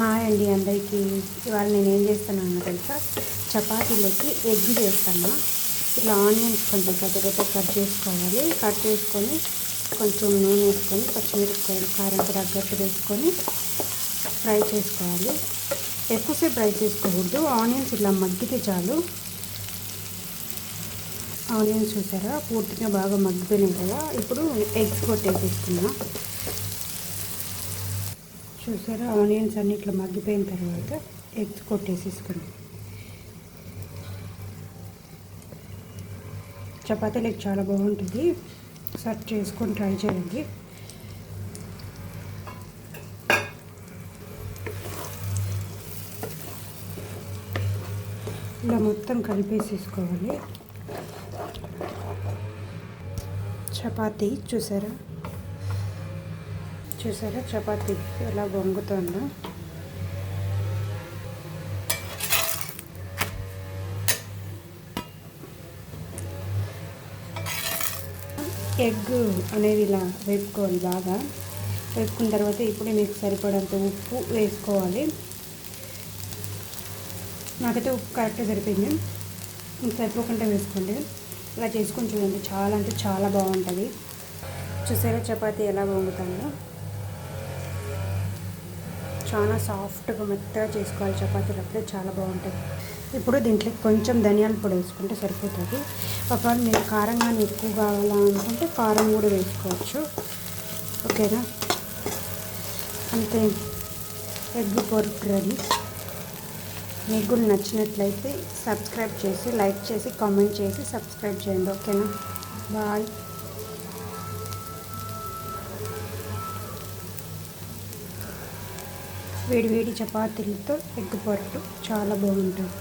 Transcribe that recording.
Hi అండి అందరికీ. ఇవాళ నేను ఏం చేస్తున్నానో తెలుసా, చపాతీలకి ఎగ్ చేస్తాను. ఇట్లా ఆనియన్స్ కొంచెం పెద్ద పెద్ద కట్ చేసుకోవాలి. కట్ చేసుకొని కొంచెం నూనె వేసుకొని పచ్చిమిరపకాయలు కారంకి తగ్గట్టు వేసుకొని ఫ్రై చేసుకోవాలి. ఎక్కువసేపు ఫ్రై చేసుకోకూడదు. ఆనియన్స్ ఇట్లా మగ్గితే చాలు. ఆనియన్స్ చూసారా పూర్తిగా బాగా మగ్గిపోయినాయి కదా. ఇప్పుడు ఎగ్స్ కొట్టేసేసుకున్నా. చూసారా ఆనియన్స్ అన్ని ఇట్లా మగ్గిపోయిన తర్వాత ఎగ్స్ కొట్టేసేసుకున్నాం. చపాతీలకు చాలా బాగుంటుంది. ఒకసారి చేసుకొని ట్రై చేయండి. ఇలా మొత్తం కలిపేసేసుకోవాలి. చపాతీ చూసారా చపాతీ ఎలా వంగుతుందో. ఎగ్ అనేది ఇలా వేపుకోవాలి. బాగా వేపుకున్న తర్వాత ఇప్పుడు మీకు సరిపడంత ఉప్పు వేసుకోవాలి. నాకైతే ఉప్పు కరెక్ట్గా సరిపోయింది. మీకు సరిపోకుండా వేసుకోండి. ఇలా చేసుకొని చూడండి, చాలా అంటే చాలా బాగుంటుంది. చూసారా చపాతీ ఎలా వంగుతుందో. చాలా సాఫ్ట్గా మెత్తగా చేసుకోవాలి చపాతీలు, అప్పుడే చాలా బాగుంటుంది. ఇప్పుడు దీంట్లో కొంచెం ధనియాల పొడి వేసుకుంటే సరిపోతుంది. ఒకవేళ మీరు కారంగా ఎక్కువ కావాలనుకుంటే కారం కూడా వేసుకోవచ్చు. ఓకేనా, అంతే. ఎగ్ పొరుటు రెడీ. మీకు కూడా నచ్చినట్లయితే సబ్స్క్రైబ్ చేసి, లైక్ చేసి, కామెంట్ చేసి సబ్స్క్రైబ్ చేయండి. ఓకేనా, బాయ్. వేడి వేడి చపాతీలతో ఎగ్ పొరుటు చాలా బాగుంటుంది.